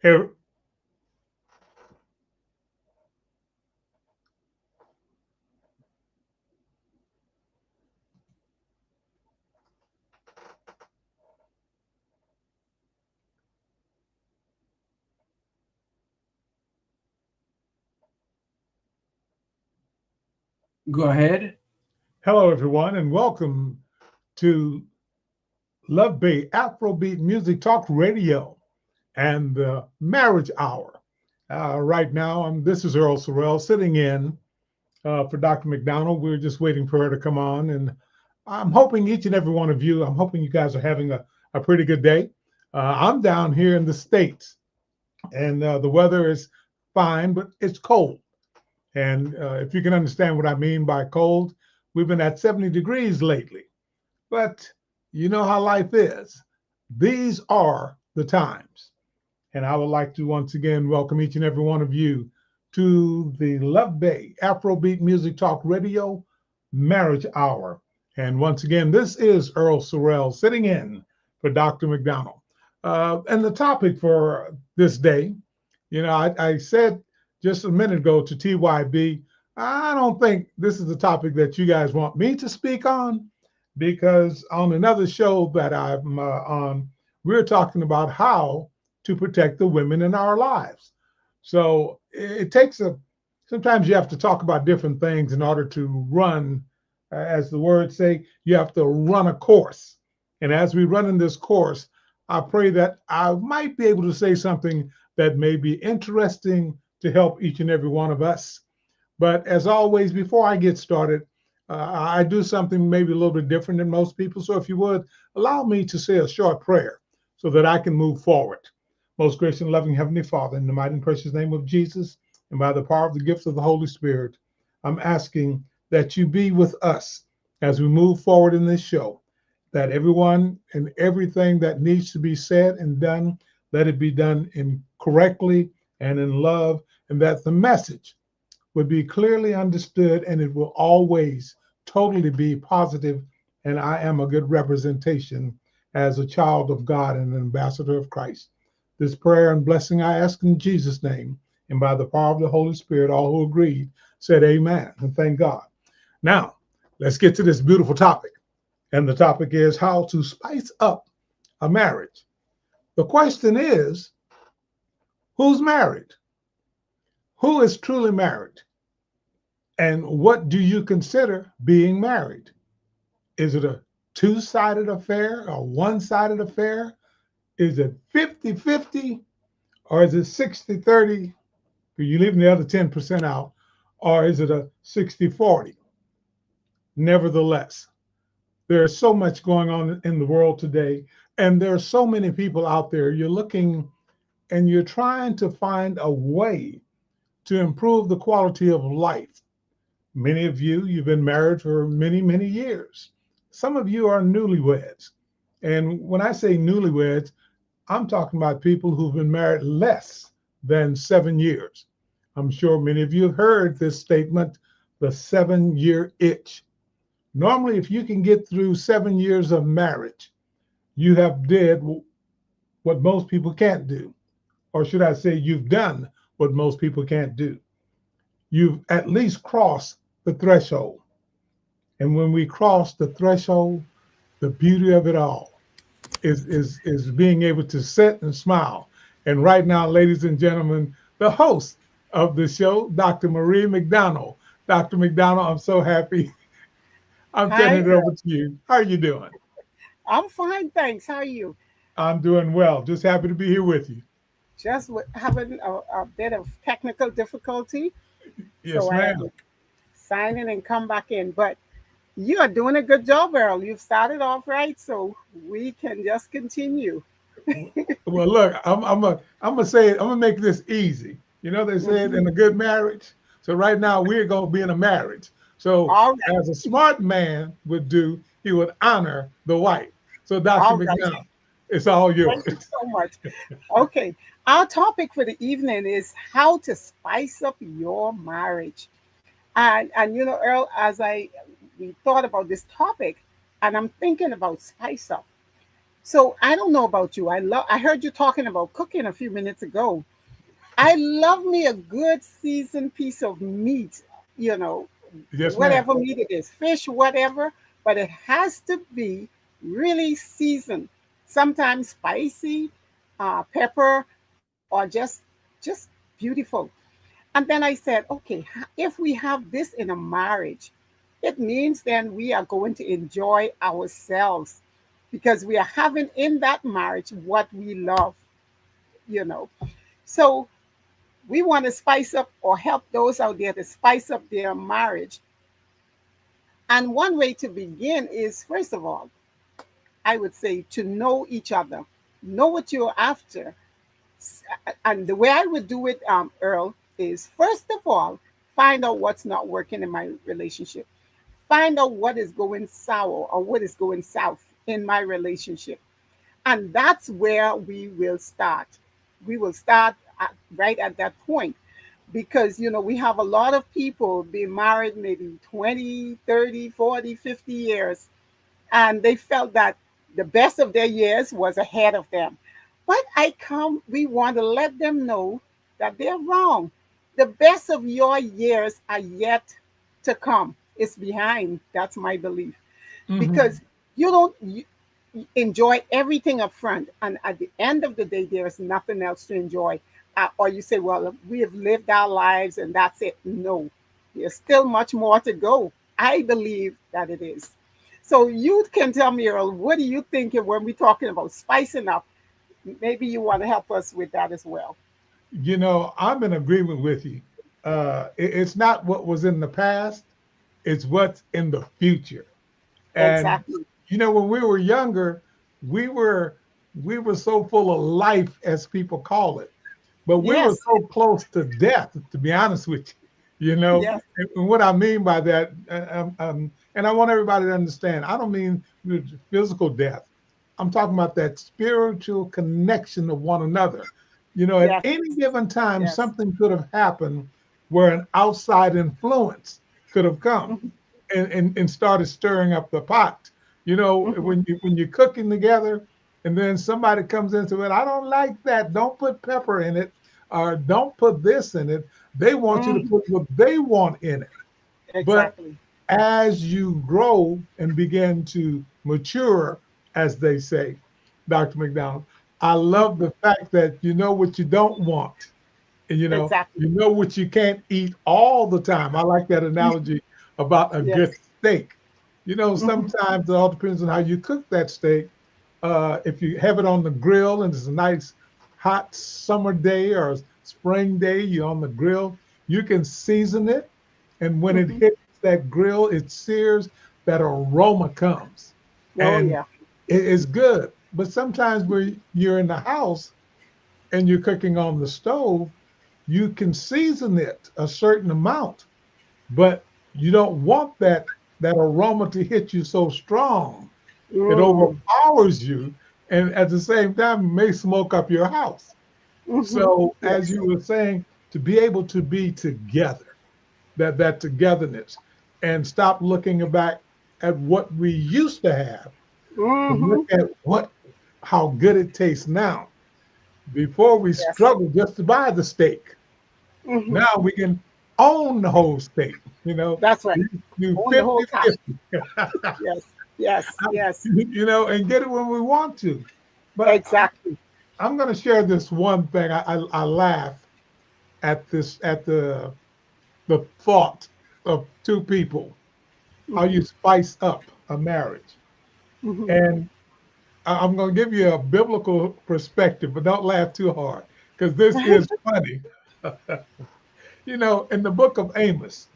Hey, Go ahead. hello, everyone, and welcome to Love Bay Afrobeat Music Talk Radio and the Marriage Hour. Right now, this is Earl Sorrell sitting in for Dr. McDonald. We're just waiting for her to come on, and I'm hoping each and every one of you, I'm hoping you guys are having a pretty good day. I'm down here in the States, and the weather is fine, but it's cold. And if you can understand what I mean by cold, we've been at 70 degrees lately. But you know how life is. These are the times. And I would like to once again welcome each and every one of you to the Love Bay Afrobeat Music Talk Radio Marriage Hour. And once again, this is Earl Sorrell sitting in for Dr. McDonald. And the topic for this day, I said just a minute ago to TYB, I don't think this is the topic that you guys want me to speak on because on another show that I'm on, we're talking about how to protect the women in our lives. So it takes sometimes you have to talk about different things in order to run, as the words say, you have to run a course. And as we run in this course, I pray that I might be able to say something that may be interesting to help each and every one of us. But as always, before I get started, I do something maybe a little bit different than most people. So if you would, allow me to say a short prayer so that I can move forward. Most gracious and loving Heavenly Father, in the mighty and precious name of Jesus, and by the power of the gifts of the Holy Spirit, I'm asking that you be with us as we move forward in this show, that everyone and everything that needs to be said and done, let it be done in correctly and in love, and that the message would be clearly understood and it will always totally be positive. And I am a good representation as a child of God and an ambassador of Christ. This prayer and blessing I ask in Jesus' name, and by the power of the Holy Spirit, all who agreed said amen and thank God. Now, let's get to this beautiful topic. And the topic is how to spice up a marriage. The question is, who's married? Who is truly married? And what do you consider being married? Is it a two-sided affair, a one-sided affair? Is it 50-50, or is it 60-30? You're leaving the other 10% out. Or is it a 60-40? Nevertheless, there's so much going on in the world today, and there are so many people out there. You're looking and you're trying to find a way to improve the quality of life. Many of you, you've been married for many, many years. Some of you are newlyweds. And when I say newlyweds, I'm talking about people who've been married less than 7 years. I'm sure many of you have heard this statement, the 7 year itch. Normally, if you can get through 7 years of marriage, you have did what most people can't do. Or should I say, you've done what most people can't do. You've at least crossed the threshold. And when we cross the threshold, the beauty of it all is being able to sit and smile. And right now, ladies and gentlemen, the host of the show, Dr. Marie McDonald. Dr. McDonald, I'm so happy. I'm turning Hi, it over to you. How are you doing? I'm fine, thanks. How are you? I'm doing well. Just happy to be here with you. Just having a bit of technical difficulty, Yes, so I had ma'am. to sign in and come back in. But you are doing a good job, Earl. You've started off right, so we can just continue. Well, look, I'm gonna say it. I'm gonna make this easy. You know, they say it Mhm. in a good marriage. So right now we're gonna be in a marriage. So All right, as a smart man would do, he would honor the wife. So Dr. all right. McDonald, it's all Thank you yours. so much. Okay, our topic for the evening is how to spice up your marriage. And you know, Earl, as I we thought about this topic, and I'm thinking about spice up. So I don't know about you. I heard you talking about cooking a few minutes ago. I love me a good seasoned piece of meat, you know, Yes, ma'am. whatever meat it is, fish, whatever, but it has to be really seasoned. Sometimes spicy, pepper, or just beautiful. And then I said, okay, if we have this in a marriage, it means then we are going to enjoy ourselves because we are having in that marriage what we love, you know. So we want to spice up or help those out there to spice up their marriage. And one way to begin is, first of all, I would say to know each other, know what you're after. And the way I would do it, Earl, is first of all, find out what's not working in my relationship. Find out what is going sour or what is going south in my relationship. And that's where we will start. We will start right at that point because, we have a lot of people being married maybe 20, 30, 40, 50 years, and they felt that the best of their years was ahead of them. But we want to let them know that they're wrong. The best of your years are yet to come. It's behind. That's my belief. Hmm. Because you enjoy everything up front, and at the end of the day, there is nothing else to enjoy. Or you say, well, we have lived our lives and that's it. No, there's still much more to go. I believe that it is. So you can tell me, Earl, what do you think when we're talking about spicing up? Maybe you want to help us with that as well. I'm in agreement with you. It's not what was in the past, it's what's in the future. And Exactly. when we were younger, we were we were so full of life, as people call it, but we were Yes. so close to death, to be honest with you. Yes. And what I mean by that, and I want everybody to understand, I don't mean physical death. I'm talking about that spiritual connection of one another. At Yes. any given time, Yes. something could have happened where an outside influence could have come Hmm. and started stirring up the pot. Hmm. When you're cooking together, and then somebody comes into it, I don't like that. Don't put pepper in it, or don't put this in it. They want you to Hmm. put what they want in it. But Exactly. as you grow and begin to mature, as they say, Dr. McDonald, I love Hmm. the fact that you know what you don't want. And Exactly. you know what you can't eat all the time. I like that Mhm. analogy about a good Yes. steak. Hmm. Sometimes it all depends on how you cook that steak. If you have it on the grill and it's a nice hot summer day or spring day, you're on the grill, you can season it. And when it Hmm. hits that grill, it sears, that aroma comes. Oh, And yeah. it's good. But sometimes when you're in the house and you're cooking on the stove, you can season it a certain amount, but you don't want that aroma to hit you so strong it Mm. overpowers you, and at the same time may smoke up your house. Hmm. So as Yes. you were saying, to be able to be together, that togetherness, and stop looking back at what we used to have, but look Hmm. at how good it tastes now. Before we Yes. struggled just to buy the steak. Hmm. Now we can own the whole state. That's right. We do On the whole 50 top. 50, Yes. Yes. Yes. and get it when we want to. But Exactly. I'm going to share this one thing. I laugh at the thought of two people, how Hmm. you spice up a marriage. Hmm. And I'm going to give you a biblical perspective, but don't laugh too hard because this is funny. In the book of Amos,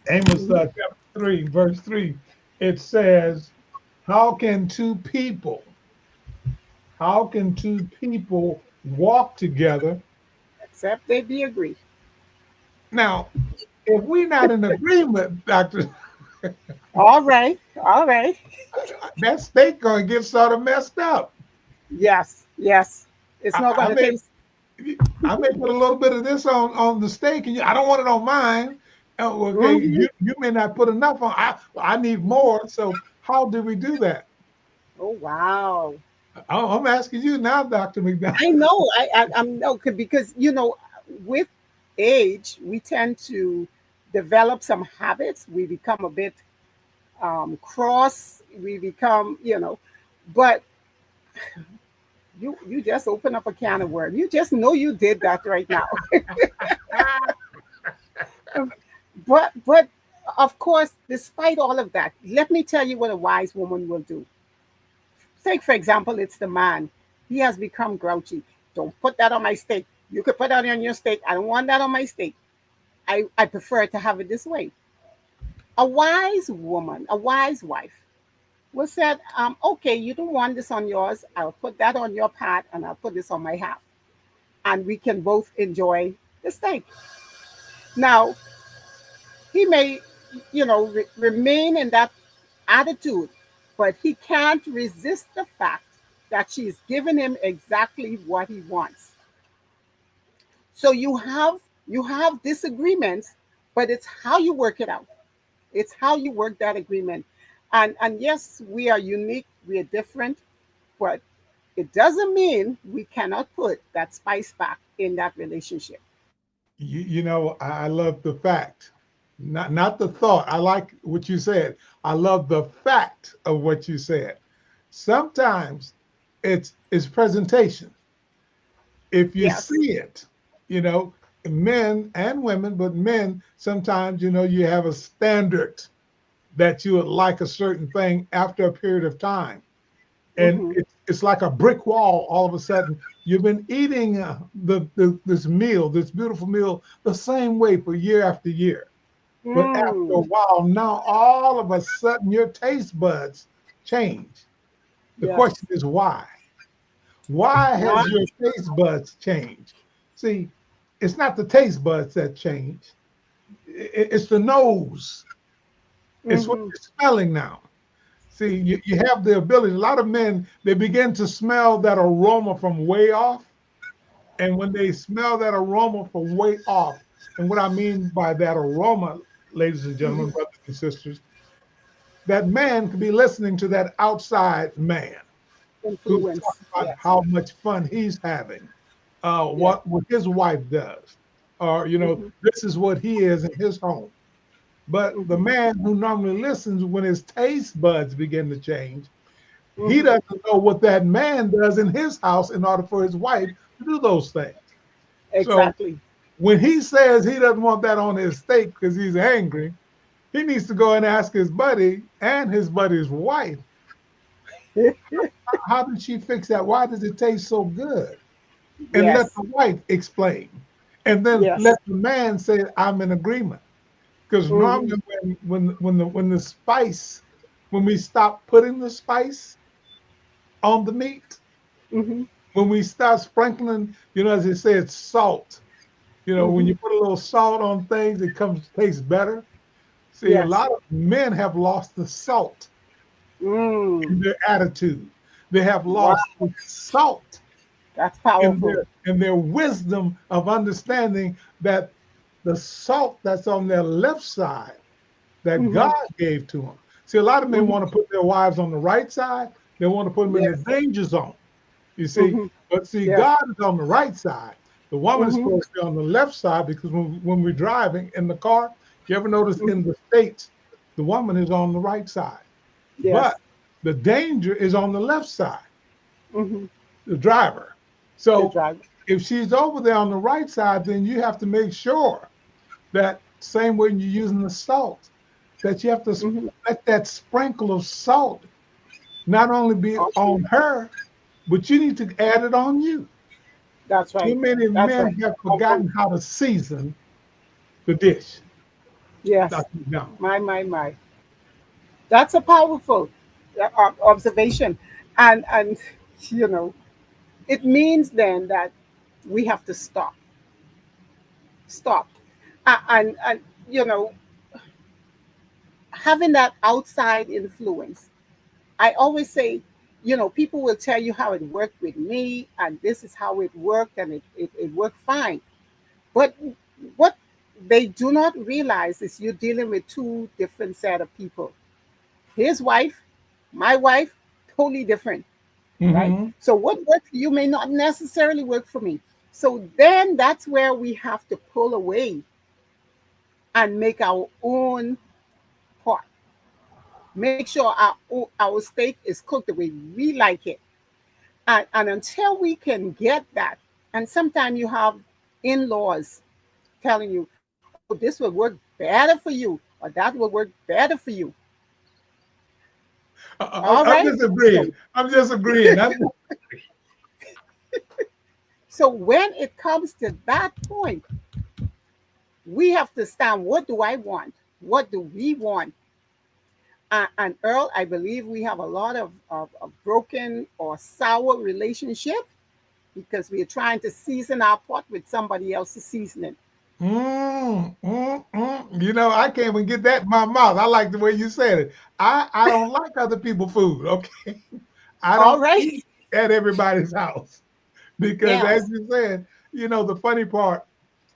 chapter 3, verse 3, it says, How can two people, how can two people walk together? Except they be agree. Now, if we're not in agreement, Doctor, All right. All right. that steak gonna get sort of messed up. Yes. Yes. It's I, not going I to may taste. I may put a little bit of this on the steak, and I don't want it on mine. Oh, okay, Hmm. you may not put enough on. I need more. So how do we do that? Oh, wow. I'm asking you now, Dr. McDonald. I know. I'm no because with age we tend to develop some habits. We become a bit cross. We become but you just open up a can of worms. You just know you did that right now. But of course, despite all of that, let me tell you what a wise woman will do. Take for example, it's the man. He has become grouchy. Don't put that on my steak. You could put that on your steak. I don't want that on my steak. I prefer to have it this way. A wise woman, a wise wife, will said, okay, you don't want this on yours. I'll put that on your pat and I'll put this on my half. And we can both enjoy the steak. Now, he may, remain in that attitude, but he can't resist the fact that she's given him exactly what he wants. So you have disagreements, but it's how you work it out. It's how you work that agreement. And yes, we are unique, we are different, but it doesn't mean we cannot put that spice back in that relationship. I love the fact, not the thought. I like what you said. I love the fact of what you said. Sometimes it's presentation. If you Yes. see it, you know, men and women, but men sometimes, you have a standard that you would like a certain thing after a period of time. And Mm-hmm. it's like a brick wall. All of a sudden, you've been eating this meal, this beautiful meal, the same way for year after year. But after a Mm. while, now all of a sudden, your taste buds change. The Yes. question is why? Why Ah. has your taste buds changed? See, it's not the taste buds that change. It's the nose. It's what Mm-hmm. you're smelling now. See, you have the ability. A lot of men, they begin to smell that aroma from way off. And when they smell that aroma from way off, and what I mean by that aroma, ladies and gentlemen, Mm-hmm. brothers and sisters, that man could be listening to that outside man who Influence. talks about Yes. how much fun he's having, Yeah. what his wife does, or Mm-hmm. this is what he is in his home. But the Mm-hmm. man who normally listens when his taste buds begin to change, he Mm-hmm. doesn't know what that man does in his house in order for his wife to do those things. So Exactly. when he says he doesn't want that on his steak because he's angry, he needs to go and ask his buddy and his buddy's wife, how did she fix that? Why does it taste so good? And let Yes. the wife explain. And then Yes. let the man say, I'm in agreement. Because Mm-hmm. normally when the spice, when we stop putting the spice on the meat, Mm-hmm. when we start sprinkling, as they say, it's salt. When Mm-hmm. you put a little salt on things, it comes tastes better. See, a Yes. lot of men have lost the salt in Mm. their attitude. They have Wow. lost the salt That's in powerful. their wisdom of understanding that the salt that's on their left side that Mm-hmm. God gave to them. See, a lot of men Mm-hmm. want to put their wives on the right side. They want to put them in the Yes. danger zone. You see, Mm-hmm. but see, Yes. God is on the right side. The woman is Mm-hmm. supposed to be on the left side because when we're driving in the car, you ever notice Mm-hmm. in the States, the woman is on the right side. But Yes. the danger is on the left side, Mm-hmm. the driver. The So driver. if she's over there on the right side, then you have to make sure that same way you're using the salt, that you have to Mm-hmm. let that sprinkle of salt not only be Oh, on her, but you need to add it on you. that's Too right. many That's men right. have Oh, both. forgotten how to season the dish. Yes. Dr. McDonald. My. That's a powerful observation, and you know it means then that we have to stop, and having that outside influence. I always say, people will tell you how it worked with me, and this is how it worked, and it worked fine. But what they do not realize is you're dealing with two different set of people. His wife, my wife, totally different. right? Hmm. So what works for you may not necessarily work for me. So then that's where we have to pull away and make our own pot. Make sure our steak is cooked the way we like it. And until we can get that, and sometimes you have in-laws telling you, oh, this will work better for you, or that will work better for you. All I'm right. just agreeing. I'm just agreeing. So when it comes to that point, we have to stand, what do I want? What do we want? And Earl, I believe we have a lot of broken or sour relationship because we are trying to season our pot with somebody else's seasoning. You know, I can't even get that in my mouth. I like the way you said it. I don't like other people's food. Okay, I All don't right. eat at everybody's house because, as Yes. you said, you know, the funny part.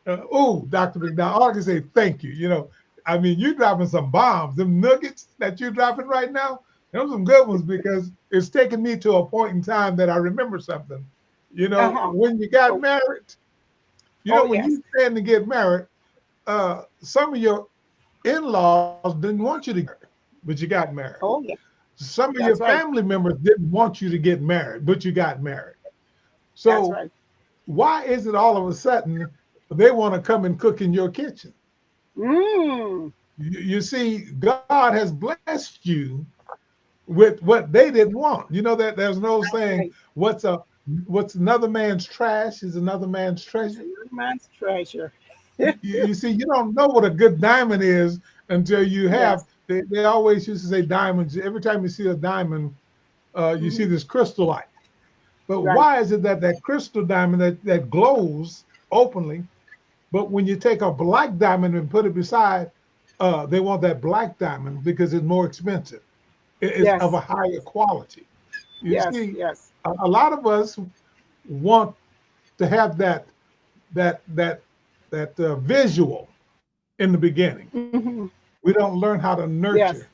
Oh, Dr. McDonald, all I can say thank you. You know, I mean, you dropping some bombs. Them nuggets that you're dropping right now, those are some good ones because it's taken me to a point in time that I remember something. You know, Uh-huh. when you got Oh, married, you oh know, when yes. you stand to get married, some of your in-laws didn't want you to get married, but you got married. Oh yeah. Some of That's your right. family members didn't want you to get married, but you got married. That's So right. why is it all of a sudden they want to come and cook in your kitchen? Mm. You see, God has blessed you with what they didn't want. You know that there's no That's saying right. what's another man's trash is another man's It's treasure. a man's treasure. You see, you don't know what a good diamond is until you have. Yes. They always used to say diamonds. Every time you see a diamond, you see Hmm. this crystal light. But Right. why is it that that crystal diamond that glows openly, but when you take a black diamond and put it beside, they want that black diamond because it's more expensive. It's of Yes. a higher quality. You Yes. see, Yes. a lot of us want to have that that that visual in the beginning. Hmm. We don't learn how to Yes. nurture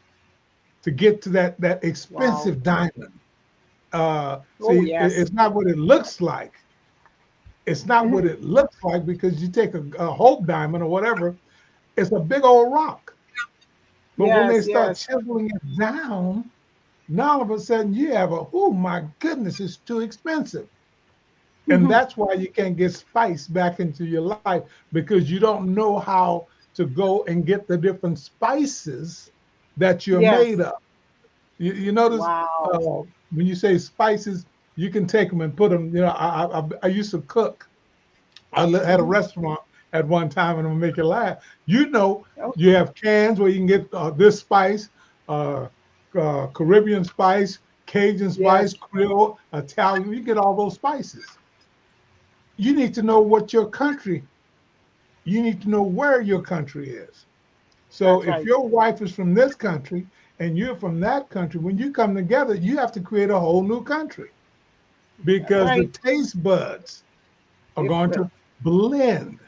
to get to that Wow. expensive diamond. Oh See, yes. it's not what it looks like. It's not what Hmm. it looks like because you take a hope diamond or whatever, it's a big old rock. But when they Yes. start Yes. chiseling it down, now all of a sudden you have oh my goodness, it's too expensive. And Hmm. that's why you can't get spice back into your life because you don't know how to go and get the different spices that you're made Yes. of. You notice Wow. when you say spices, you can take them and put them. You know, I used to cook. Had a Hmm. restaurant at one time, and I'm gonna make you laugh. You know, Oh, you have cans where you can get this spice, uh, Caribbean spice, Cajun spice, yes. Creole, Italian. You get all those spices. You need to know what your country. You need to know where your country is. So That's if right. your wife is from this country and you're from that country, when you come together, you have to create a whole new country That's because the right. taste buds are going Different. to blend.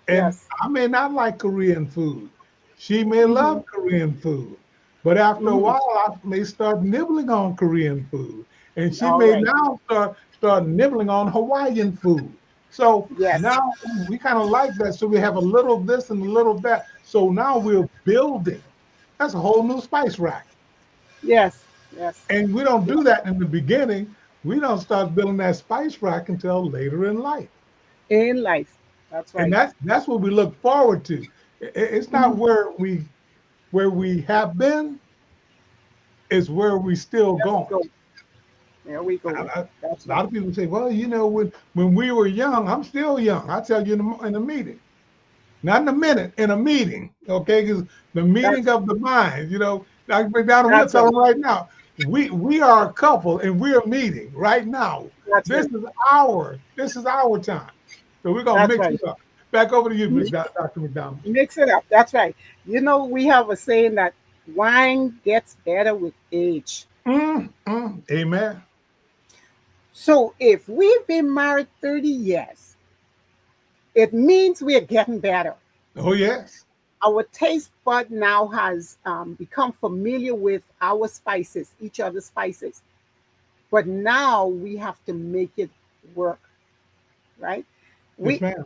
And Yes. I may not like Korean food. She may Hmm. love Korean food. But after a Hmm. while, I may start nibbling on Korean food. And she All may right. now start nibbling on Hawaiian food. So Yes. now we kind of like that. So we have a little of this and a little of that. So now we're building. That's a whole new spice rack. Yes. Yes. And we don't Yes. do that in the beginning. We don't start building that spice rack until later in life. In life. That's And right. that's what we look forward to. It's not Hmm. where we have been, it's where we still There we going. go. There we go. A That's lot right. of people say, well, you know, when we were young, I'm still young. I tell you in a meeting, not in a minute, in a meeting, okay? Because the meeting That's of the mind, you know, Dr. McDonald, we'll that's tell right. them right now, we are a couple and we're meeting right now. That's This right. is our time. So we're gonna That's mix right. it up. Back over to you, Mix, Dr. McDonald. mix it up. That's right. You know, we have a saying that wine gets better with age. Amen. So if we've been married 30 years, it means we're getting better. Oh yes. Our taste bud now has become familiar with our spices, each other's spices. but now we have to make it work, right? Yes, We ma'am.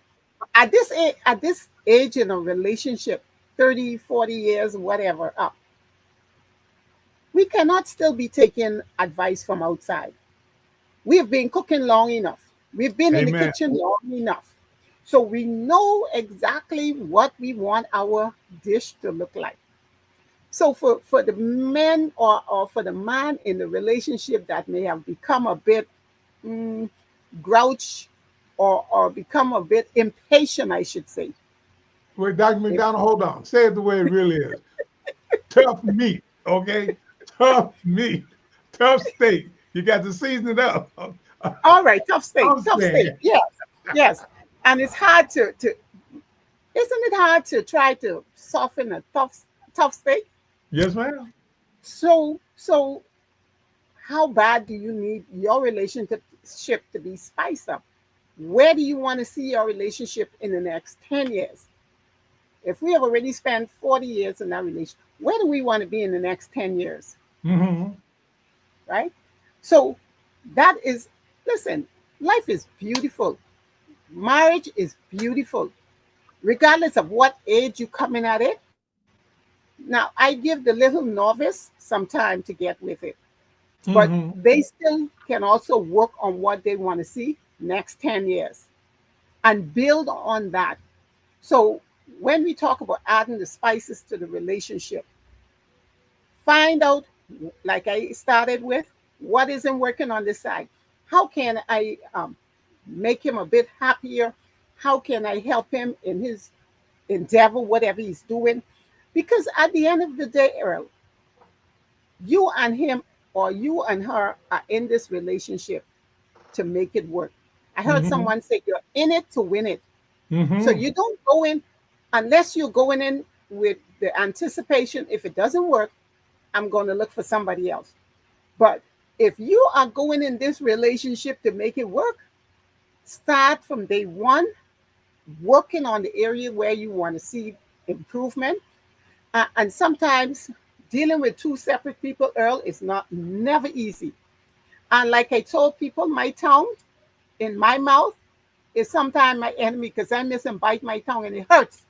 at this age in a relationship, 30, 40 years, whatever up, we cannot still be taking advice from outside. We've been cooking long enough. We've been in the Amen. kitchen long enough. So we know exactly what we want our dish to look like. So for the men or for the man in the relationship that may have become a bit mm, grouch or become a bit impatient, I should say. Wait, Dr. If McDonald, hold on. Say it the way it really is. Tough meat, okay? Tough meat, tough steak. You got to season it up. all right, I'm tough steak, saying, yes, yes, and it's hard to isn't it hard to try to soften a tough steak? yes, ma'am. So how bad do you need your relationship to be spiced up? Where do you want to see your relationship in the next 10 years? If we have already spent 40 years in that relationship, where do we want to be in the next 10 years? Hmm. Right? So that is, listen, life is beautiful. Marriage is beautiful, regardless of what age you come in at it. Now, I give the little novice some time to get with it, but Hmm. they still can also work on what they want to see next 10 years and build on that. So when we talk about adding the spices to the relationship, find out, like I started with, what isn't working on this side. How can I make him a bit happier? How can I help him in his endeavor, whatever he's doing? Because at the end of the day, Earl, you and him or you and her are in this relationship to make it work. I heard Hmm. someone say you're in it to win it. So Hmm. you don't go in unless you're going in with the anticipation, if it doesn't work, I'm going to look for somebody else. But if you are going in this relationship to make it work, start from day one, working on the area where you want to see improvement. And sometimes dealing with two separate people, Earl, is not never easy. And like I told people, my tongue in my mouth is sometimes my enemy because I miss and bite my tongue and it hurts.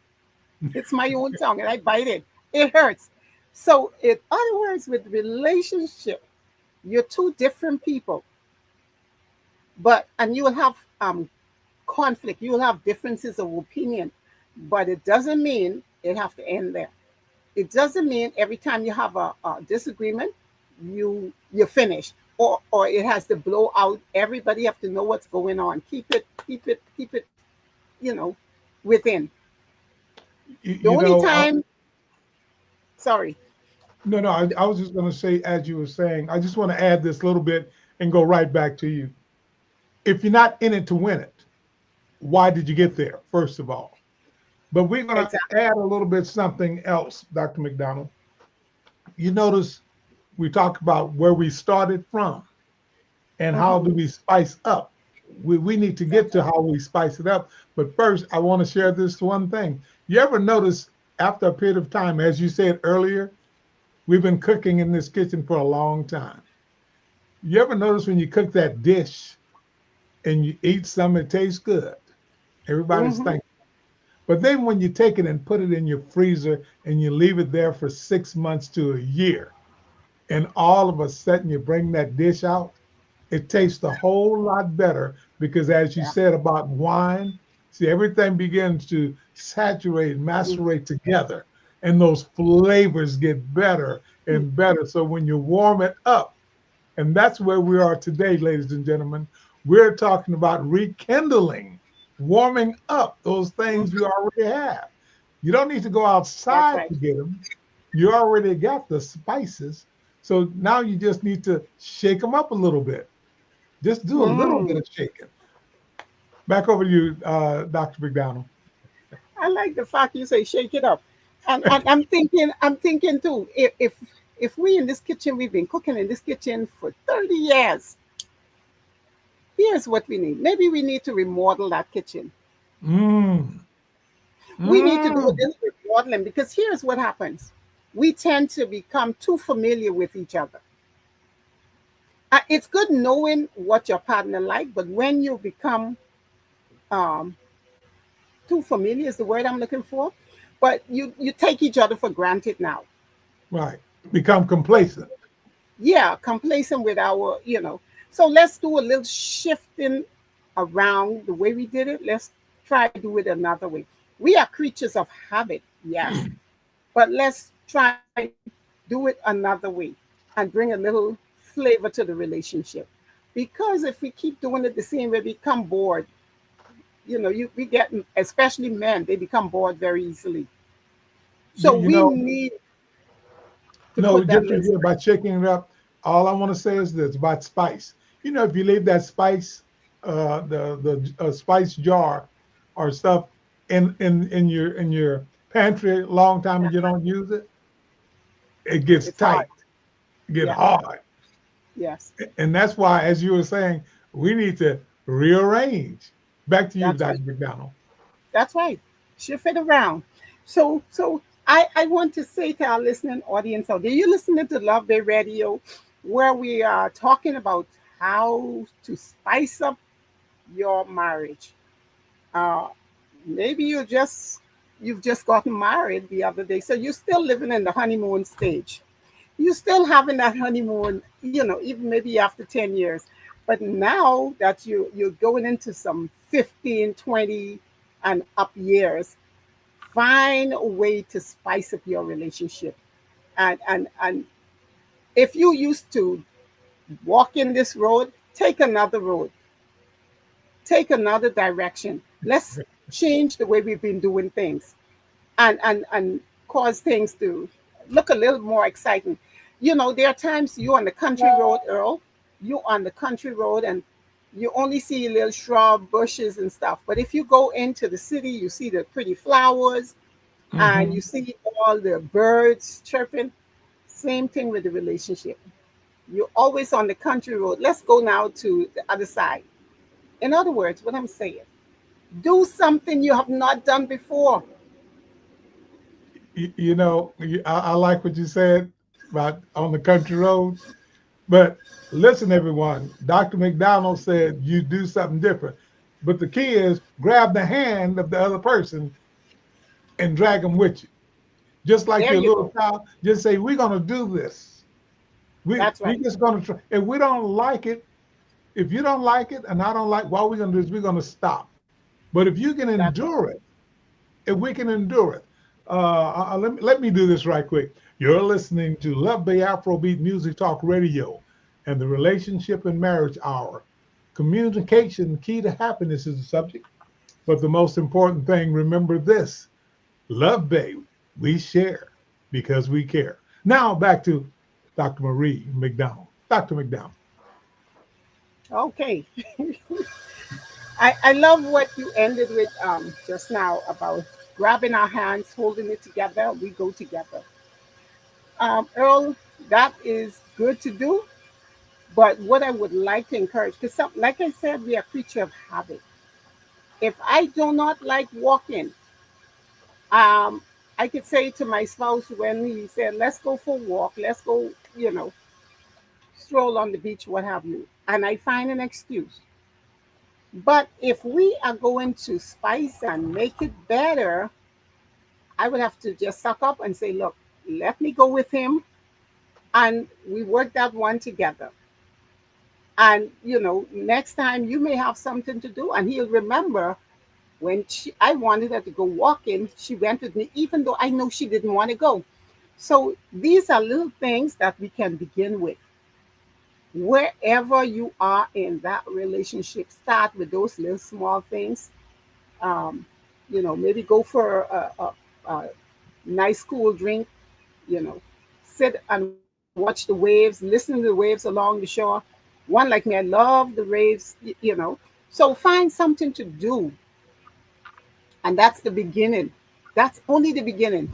It's my own tongue and I bite it. It hurts. So, in other words, with relationship, you're two different people, but and you will have conflict. You will have differences of opinion, but it doesn't mean it have to end there. It doesn't mean every time you have a disagreement, you're finished, or it has to blow out. Everybody have to know what's going on. Keep it. You know, within the You only know, time. Sorry. no, no, I was just going to say, as you were saying, I just want to add this little bit and go right back to you. If you're not in it to win it, why did you get there, first of all? But we're going to Exactly. add a little bit something else, Dr. McDonald. You notice we talk about where we started from and how do Mm-hmm. we spice up. We need to get That's to right. how we spice it up. But first, I want to share this one thing. You ever notice after a period of time, as you said earlier, we've been cooking in this kitchen for a long time. You ever notice when you cook that dish and you eat some, it tastes good? Everybody's Mm-hmm. thankful. But then when you take it and put it in your freezer and you leave it there for 6 months to a year, and all of a sudden you bring that dish out, it tastes a whole lot better because, as you Yeah. said about wine, see, everything begins to saturate, macerate together, and those flavors get better Mm-hmm. and better. So when you warm it up, and that's where we are today, ladies and gentlemen, we're talking about rekindling, warming up those things you already have. You don't need to go That's outside right. to get them. You already got the spices. So now you just need to shake them up a little bit. Just do a little bit Mm. of shaking. Back over to you, Dr. McDonald. I like the fact you say shake it up, and I'm thinking too. If we in this kitchen, we've been cooking in this kitchen for 30 years. Here's what we need. Maybe we need to remodel that kitchen. Mm, We need to do mm, this remodeling because here's what happens. We tend to become too familiar with each other. It's good knowing what your partner like, but when you become um, too familiar is the word I'm looking for, but you take each other for granted now. Right. Become complacent. Yeah, complacent with our, you know. So let's do a little shifting around the way we did it. Let's try to do it another way. We are creatures of habit, yes, but let's try do it another way and bring a little flavor to the relationship. Because if we keep doing it the same way, we become bored. You know, we get, especially men, they become bored very easily. You, So you we know, need to no, put that just little. again by checking it up. All I want to say is this about spice. You know, if you leave that spice, the spice jar or stuff in your pantry a long time and you don't use it, it gets It's hard. tight, get Yeah. hard, Yes. and that's why, as you were saying, we need to rearrange. Back to you, That's Dr. right. McDonald. That's right. Shift it around. So I want to say to our listening audience out there, you're listening to Love Bay Radio, where we are talking about how to spice up your marriage. Uh, Maybe you've just gotten married the other day, so you're still living in the honeymoon stage. You're still having that honeymoon, you know, even maybe after 10 years. But now that you're going into some 15, 20 and up years, find a way to spice up your relationship. And if you used to walk in this road, take another road, take another direction. Let's change the way we've been doing things and cause things to look a little more exciting. You know, there are times you on the country road, Earl, you on the country road and you only see little shrub bushes and stuff. But if you go into the city, you see the pretty flowers and you Hmm. see all the birds chirping. Same thing with the relationship. You're always on the country road. Let's go now to the other side. In other words, what I'm saying, do something you have not done before. You know, I like what you said about on the country road. But listen, everyone, Dr. McDonald said you do something different. But the key is grab the hand of the other person and drag them with you. Just like There your you little go. child, just say, we're going to do this. That's We right. just going to try. If we don't like it, if you don't like it and I don't like, what we're going to do is we're going to stop. But if you can That's right. endure it, if we can endure it, let me do this right quick. You're listening to Love Bay Afrobeat Music Talk Radio and the Relationship and Marriage Hour. Communication, key to happiness, is the subject. But the most important thing, remember this: Love Bay, we share because we care. Now back to Dr. Marie McDonald. Dr. McDonald. Okay. I love what you ended with just now about grabbing our hands, holding it together. We go together. Earl, that is good to do. But what I would like to encourage, because like I said, we are creature of habit. If I do not like walking, um, I could say to my spouse when he said, let's go for a walk, let's go, you know, stroll on the beach, what have you. And I find an excuse. But if we are going to spice and make it better, I would have to just suck up and say, look, let me go with him. And we work that one together. And, you know, next time you may have something to do. And he'll remember when I wanted her to go walking, she went with me, even though I know she didn't want to go. So these are little things that we can begin with. Wherever you are in that relationship, start with those little small things. Um, you know, maybe go for a nice cool drink, you know, sit and watch the waves, listen to the waves along the shore. One like me, I love the waves, you know. So find something to do, and that's the beginning. That's only the beginning.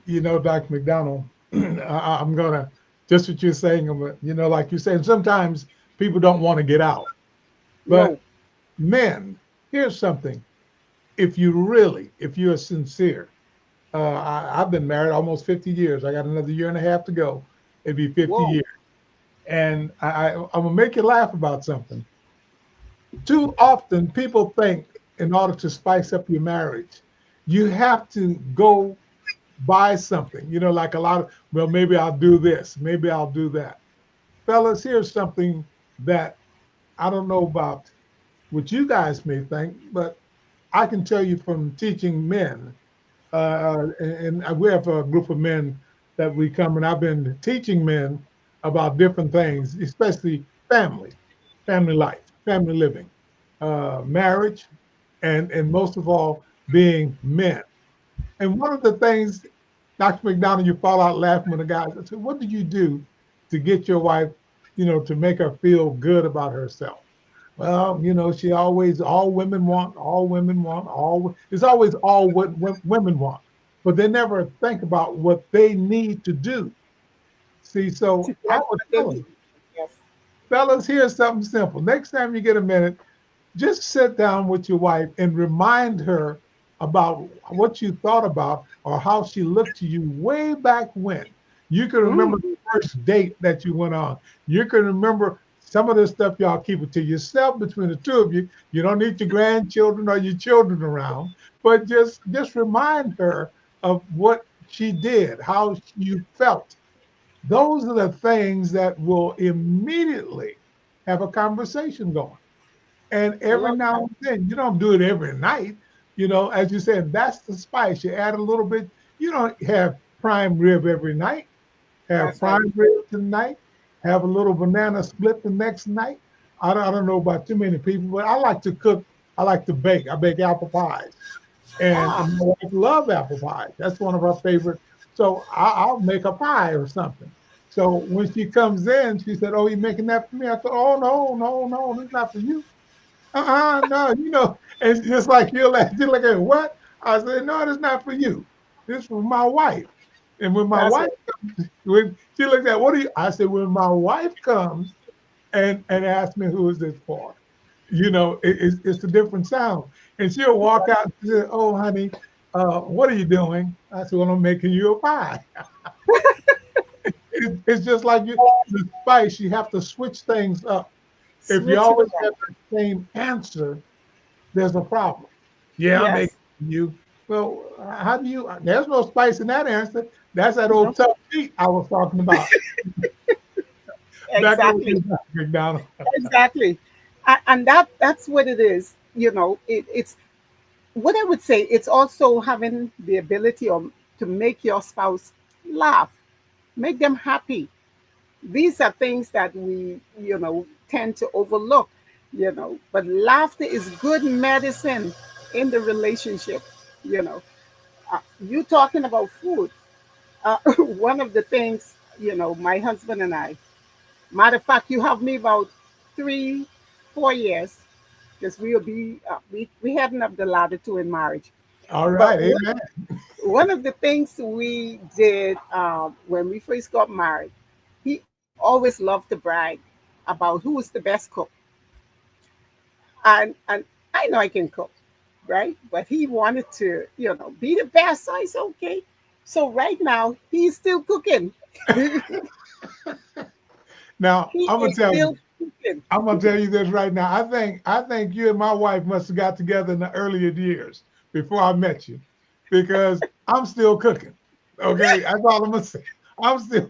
You know, Dr. McDonald, I'm going to, just what you're saying, you know, like you said, sometimes people don't want to get out. But No, men, here's something. If you really, if you're sincere, I've been married almost 50 years. I got another year and a half to go. It'd be 50 whoa, years. And I'm gonna make you laugh about something. Too often, people think in order to spice up your marriage, you have to go buy something. You know, like a lot of, well, maybe I'll do this, maybe I'll do that. Fellas, here's something that I don't know about what you guys may think, but I can tell you from teaching men, and we have a group of men that we come, and I've been teaching men about different things, especially family, family life, family living, marriage, and most of all, being men. And one of the things, Dr. McDonald, you fall out laughing when the guys, I said, what do you do to get your wife, to make her feel good about herself? Well, she always, all women want, it's always all what women want, but they never think about what they need to do. See, To so I get would what they tell them, need. Yes. fellas, here's something simple. Next time you get a minute, just sit down with your wife and remind her about what you thought about or how she looked to you way back when. You can remember Mm, the first date that you went on. You can remember some of this stuff. Y'all keep it to yourself between the two of you. You don't need your grandchildren or your children around, but just remind her of what she did, how you felt. Those are the things that will immediately have a conversation going. And I every love now that. and then, you don't do it every night. As you said, that's the spice. You add a little bit. You don't have prime rib every night. Have That's right. prime rib tonight. Have a little banana split the next night. I don't know about too many people, but I like to cook. I like to bake. I bake apple pies, and Ah, my wife loves apple pies. That's one of her favorite. So I'll make a pie or something. So when she comes in, she said, "Oh, you making that for me?" I said, "Oh no, no, no, this is not for you. No, and it's just like you look at what? I said, no, it's not for you. This is for my wife. And when my that's wife right. when she looked at what do you I said, when my wife comes and asks me who is this for, it's a different sound. And she'll walk out and say, oh honey, what are you doing? I said, well, I'm making you a pie. It's just like the spice, you have to switch things up. If you Switch it always around. have the same answer, there's a problem. Yeah, I'm making Yes. you. Well, how do you? There's no spice in that answer. That's that old No, tough meat I was talking about. Back over to exactly. you, Dr. McDonald. Exactly. And that's what it is. It's what I would say. It's also having the ability to make your spouse laugh, make them happy. These are things that we, tend to overlook, but laughter is good medicine in the relationship. You know, you talking about food. One of the things, my husband and I, matter of fact, you have me about 3, 4 years because we heading up the ladder to in marriage. All right, But amen. one of the things we did when we first got married, he always loved to brag about who was the best cook, and I know I can cook, right? But he wanted to, be the best. So I said, okay. So right now he's still cooking. Now He is still cooking. I'm gonna tell you this right now. I think you and my wife must have got together in the earlier years before I met you, because I'm still cooking. Okay, that's all I'm gonna say. I'm still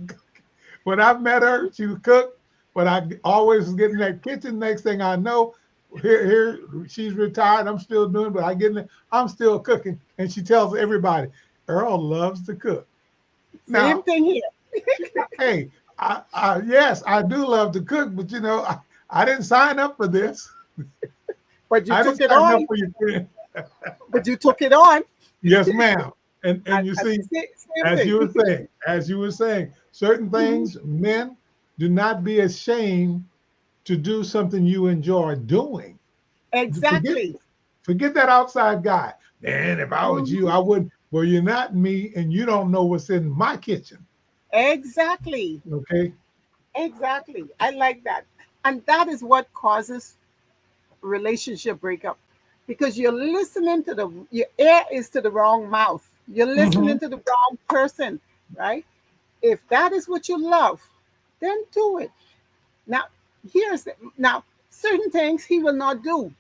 when I met her, she would cook, but I always was getting in that kitchen. Next thing I know, here she's retired. I'm still doing, but I get in there, I'm still cooking. And she tells everybody, Earl loves to cook. Same Now, thing here. hey, yes, I do love to cook, but I didn't sign up for this. But you I didn't took it sign up on. for your friend. But you took it on. Yes, ma'am. And you And see, same as thing. you were saying, certain Mhm. things, men, do not be ashamed to do something you enjoy doing. Forget Exactly. forget that outside guy. Man, if I was you, Mhm. I wouldn't. Well, you're not me, and you don't know what's in my kitchen. Exactly. Okay. Exactly. I like that. And that is what causes relationship breakup because you're listening to your ear is to the wrong mouth. You're Hmm. listening to the wrong person, right? If that is what you love, then do it. Now, now certain things he will not do.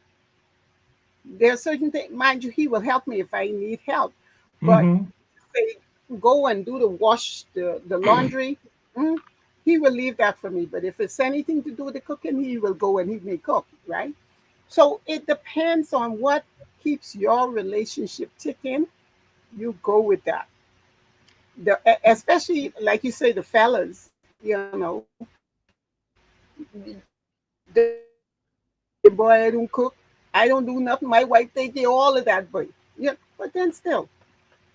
There are certain things, mind you, he will help me if I need help. But Mm-hmm. say go and do the wash the laundry, mm, he will leave that for me. But if it's anything to do with the cooking, he will go and he may cook, right? So it depends on what keeps your relationship ticking. You go with that. Especially like you say, the fellas, the boy I don't cook, I don't do nothing. My wife take care of all of that, but but then still, she go to work,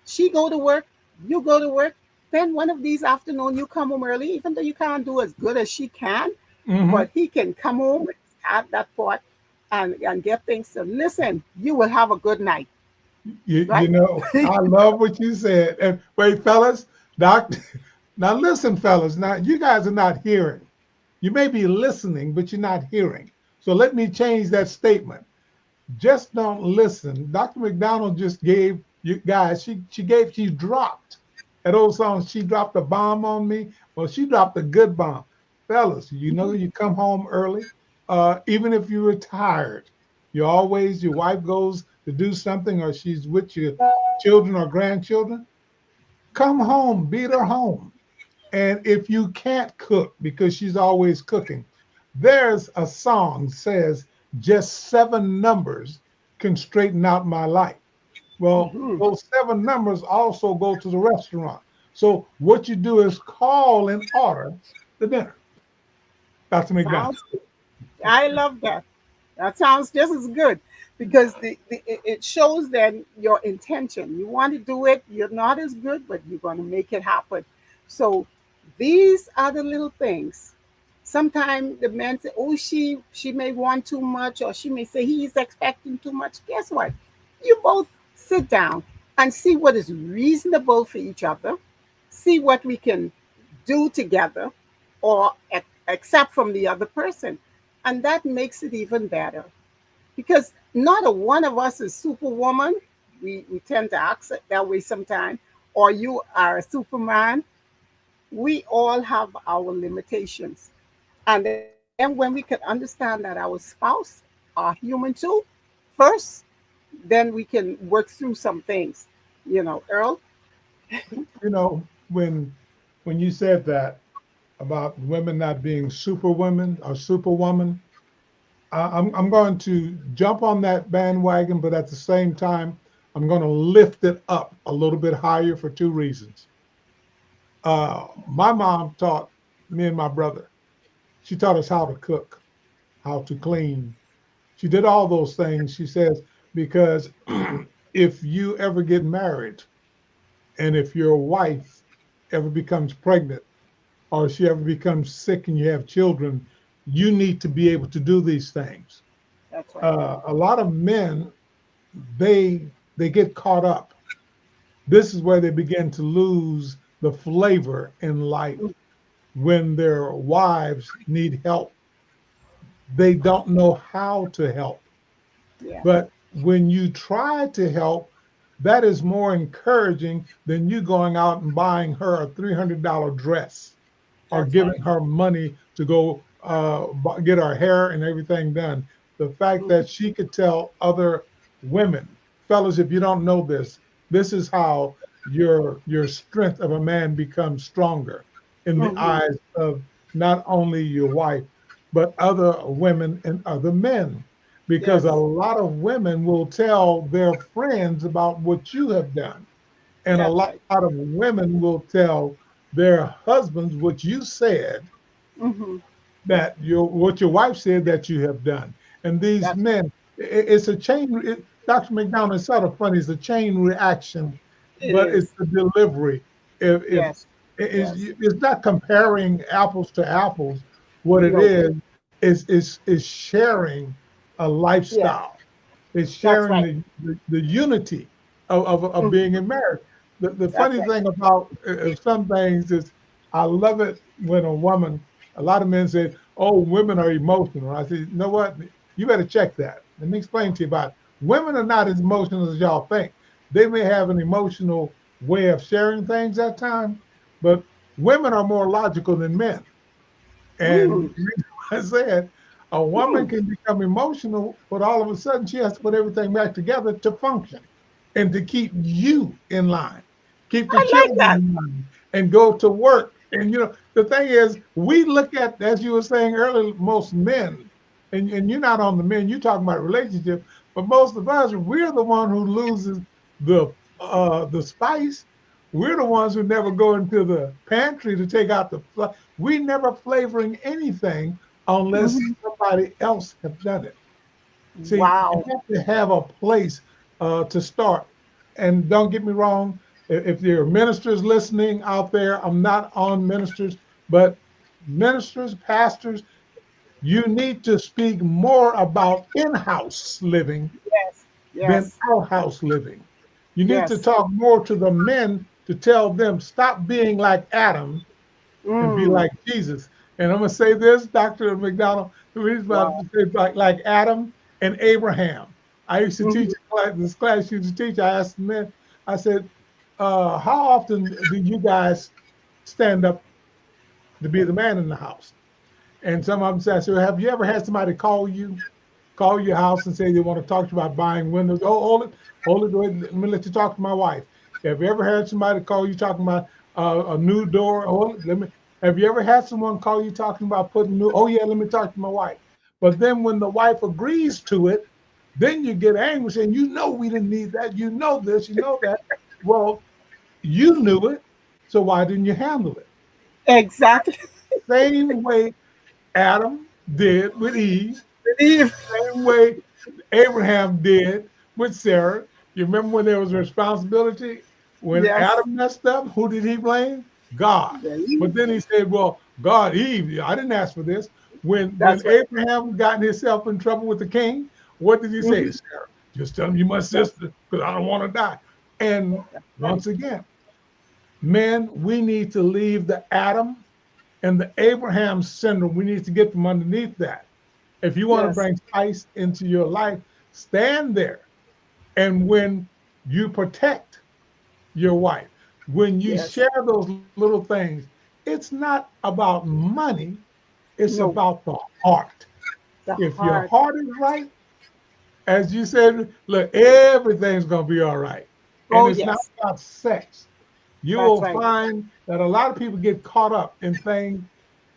you go to work. Then one of these afternoon you come home early, even though you can't do as good as she can, Mm-hmm. but he can come home and start that pot and get things done. Listen, you will have a good night, You right? know, I love what you said. And wait, fellas, Doc, now listen, fellas. Now you guys are not hearing. You may be listening, but you're not hearing. So let me change that statement. Just don't listen. Dr. McDonald just gave you guys, she dropped that old song, She Dropped a Bomb on Me. Well, she dropped a good bomb. Fellas, you know, you come home early, even if you're retired, your wife goes to do something or she's with your children or grandchildren, come home, beat her home. And if you can't cook because she's always cooking, there's a song says just seven numbers can straighten out my life. Well, Hmm. those seven numbers also go to the restaurant. So what you do is call and order the dinner. Dr. McDonald. Sounds good. I love that. That sounds just as good because it shows that your intention. You want to do it. You're not as good, but you're going to make it happen. So these are the little things. Sometimes the men say, "Oh, she may want too much," or she may say he's expecting too much. Guess what? You both sit down and see what is reasonable for each other. See what we can do together, or accept from the other person, and that makes it even better because not a one of us is superwoman. We tend to act that way sometimes, or you are a superman. We all have our limitations. And then when we can understand that our spouse are human too, first, then we can work through some things. Earl? You know, when you said that about women not being superwomen or superwoman, I'm going to jump on that bandwagon, but at the same time, I'm going to lift it up a little bit higher for two reasons. My mom taught me and my brother. She taught us how to cook, how to clean. She did all those things. She says because if you ever get married and if your wife ever becomes pregnant or she ever becomes sick and you have children, you need to be able to do these things. That's right. A lot of men they get caught up. This is where they begin to lose the flavor in life when their wives need help. They don't know how to help. Yes. But when you try to help, that is more encouraging than you going out and buying her a $300 dress or That's right. giving her money to go get her hair and everything done. The fact Mhm. that she could tell other women, fellas, if you don't know this, this is how your strength of a man becomes stronger in the Mhm. eyes of not only your wife but other women and other men. Because a Yes. lot of women will tell their friends about what you have done. And a That's lot right. of women will tell their husbands what you said Hmm. that what your wife said that you have done. And these That's men, it's a chain. Dr. McDonald, it's sort of funny. It's a chain reaction, it but it's is. the delivery. If Yes. Yes. it's not comparing apples to apples. What it No. is sharing a Yes. lifestyle. It's That's sharing right. the unity of Hmm. being in marriage. The That's funny right. thing about some things is I love it when a woman, a lot of men say, oh, women are emotional. I say, you know what? You better check that. Let me explain to you about it. Women are not as emotional as y'all think. They may have an emotional way of sharing things at times, but women are more logical than men. And Mm. I said a woman Mm, can become emotional, but all of a sudden she has to put everything back together to function and to keep you in line, keep the I like children that. in line, and go to work. And the thing is, we look at, as you were saying earlier, most men, and you're not on the men, you're talking about relationship, but most of us, we're the one who loses the spice. We're the ones who never go into the pantry to take out we never flavoring anything unless Hmm. somebody else have done it. See, you Wow. have to have a place to start. And don't get me wrong, if there are ministers listening out there, I'm not on ministers, but ministers, pastors, you need to speak more about in-house living Yes. than Yes. outhouse living. You need to Yes. talk more to the men to tell them stop being like Adam and be Mm. like Jesus. And I'm gonna say this, Dr. McDonald, the reason about Wow. to say like Adam and Abraham. I used to teach Hmm. a class, this class used to teach. I asked the men, I said, how often do you guys stand up to be the man in the house? And some of them said, I said, have you ever had somebody call your house and say they want to talk to you about buying windows? Oh, hold it, wait, let me let you talk to my wife. Have you ever had somebody call you talking about a new door? Let me. Have you ever had someone call you talking about putting new? Oh yeah, let me talk to my wife. But then when the wife agrees to it, then you get angry saying, we didn't need that. You know this, you know that. Well, you knew it, so why didn't you handle it? Exactly. Same way Adam did with Eve, Believe. same way Abraham did with Sarah. You remember when there was a responsibility? When Yes. Adam messed up, who did he blame? God. But Believe. then he said, well, God, Eve, I didn't ask for this. When That's right. Abraham got himself in trouble with the king, what did he say? Hmm. Sarah, just tell him you my That's, sister because I don't want to die. And that's right. once again, men, we need to leave the Adam and the Abraham syndrome. We need to get from underneath that. If you want to Yes. bring spice into your life, stand there. And when you protect your wife, when you Yes. share those little things, it's not about money, it's No. about the heart. The If your heart. heart is right, as you said, look, everything's going to be all right. And Oh it's not yes. about sex. You That's will right. find that a lot of people get caught up in things.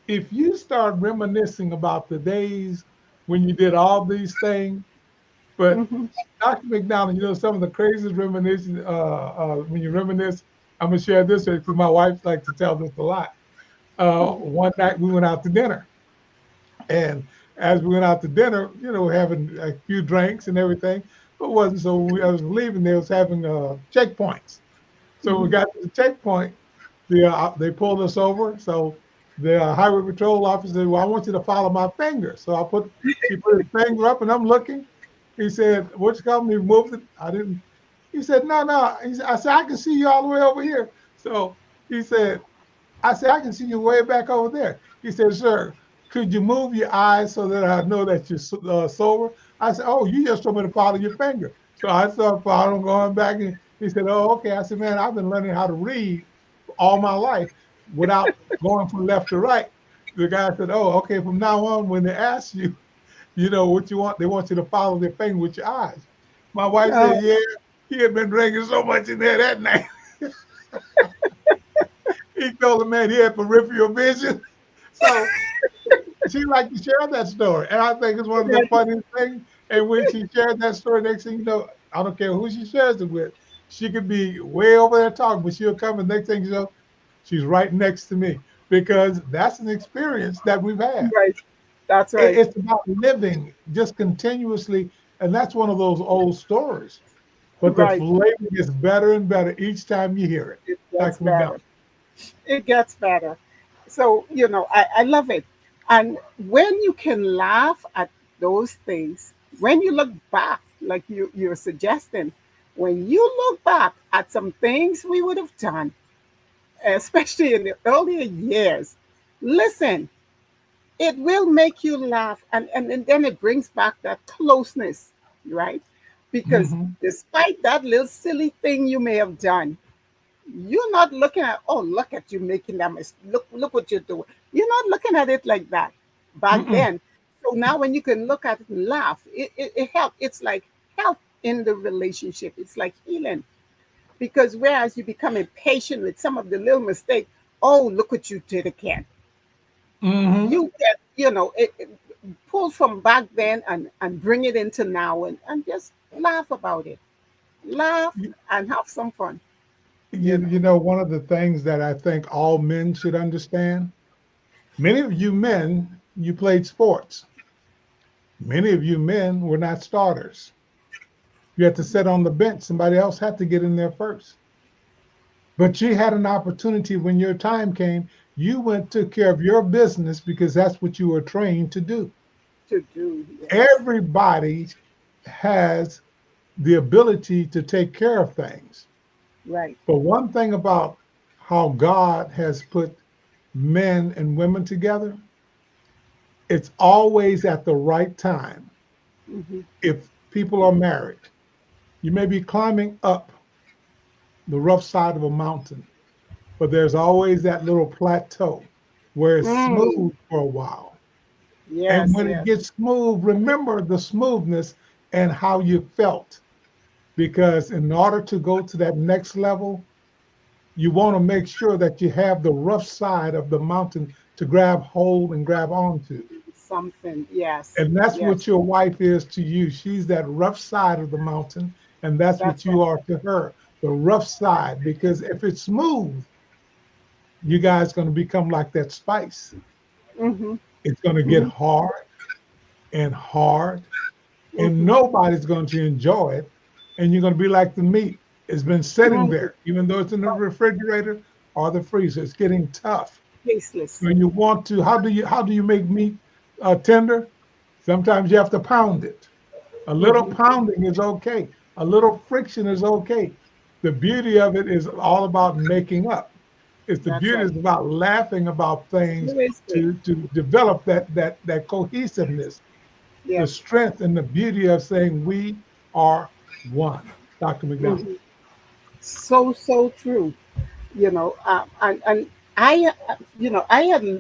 If you start reminiscing about the days when you did all these things, but Hmm. Dr. McDonald, some of the craziest reminiscence, when you reminisce, I'm going to share this because my wife likes to tell this a lot. Hmm. One night we went out to dinner. And as we went out to dinner, having a few drinks and everything, but wasn't so. I was leaving, they was having checkpoints. So we Hmm. got to the checkpoint, they pulled us over. So the highway patrol officer said, "Well, I want you to follow my finger." So he put his finger up, and I'm looking. He said, "What you call me?" He moved it. I didn't. He said, "No, no." I said, "I can see you all the way over here." So he said, "I said I can see you way back over there." He said, "Sir, could you move your eyes so that I know that you're sober?" I said, "Oh, you just told me to follow your finger." So I started following, going back, and he said, "Oh, okay." I said, "Man, I've been learning how to read all my life without going from left to right." The guy said, "Oh, okay. From now on, when they ask you, what you want, they want you to follow their finger with your eyes." My wife said, Oh, "Yeah, he had been drinking so much in there that night." He told the man he had peripheral vision. So she liked to share that story. And I think it's one of the yes. funniest things. And when she shared that story, next thing you know, I don't care who she shares it with, she could be way over there talking, but she'll come and next thing you know, she's right next to me because that's an experience that we've had. Right. That's right. It's about living just continuously. And that's one of those old stories. But the Right. flavor gets better and better each time you hear it. It gets Dr. McDonald. better. It gets better. So, I love it. And when you can laugh at those things, when you look back, like you're suggesting, when you look back at some things we would have done, especially in the earlier years, listen, it will make you laugh. And then it brings back that closeness, right? Because Mhm. despite that little silly thing you may have done, you're not looking at, oh, look at you making that mistake. Look what you're doing. You're not looking at it like that. back Mm-mm. then. So now when you can look at it and laugh, it helps. It's like health in the relationship. It's like healing. Because whereas you become impatient with some of the little mistakes, oh, look what you did again. Mm-hmm. You get, pull from back then and bring it into now and just laugh about it. Laugh You, and have some fun, you you know. know, one of the things that I think all men should understand, many of you men, you played sports. Many of you men were not starters. You had to sit on the bench. Somebody else had to get in there first. But you had an opportunity when your time came. You went, took care of your business because that's what you were trained to do. To do, yes. Everybody has the ability to take care of things. Right. But one thing about how God has put men and women together, it's always at the right time. Hmm. If people are married, you may be climbing up the rough side of a mountain, but there's always that little plateau where it's Mm. smooth for a while. And Yes, when it yes. gets smooth, remember the smoothness and how you felt. Because in order to go to that next level, you want to make sure that you have the rough side of the mountain to grab hold and grab onto. Something, yes, And that's yes. what your wife is to you. She's that rough side of the mountain, and that's what That's right. you are to her, the rough side. Because if it's smooth, you guys going to become like that spice. Hmm. It's going to get Hmm. hard and hard, and Hmm. nobody's going to enjoy it. And you're going to be like the meat. It's been sitting Hmm. there, even though it's in the refrigerator or the freezer. It's getting tough. Tasteless. When you want to, how do you make meat tender? Sometimes you have to pound it. A little Hmm. pounding is okay. A little friction is okay. The beauty of it is all about making up. It's the That's beauty right. is about laughing about things Who is it? to develop that cohesiveness, the Yes. strength and the beauty of saying we are one. Dr. McDonald. Hmm. So, so true. And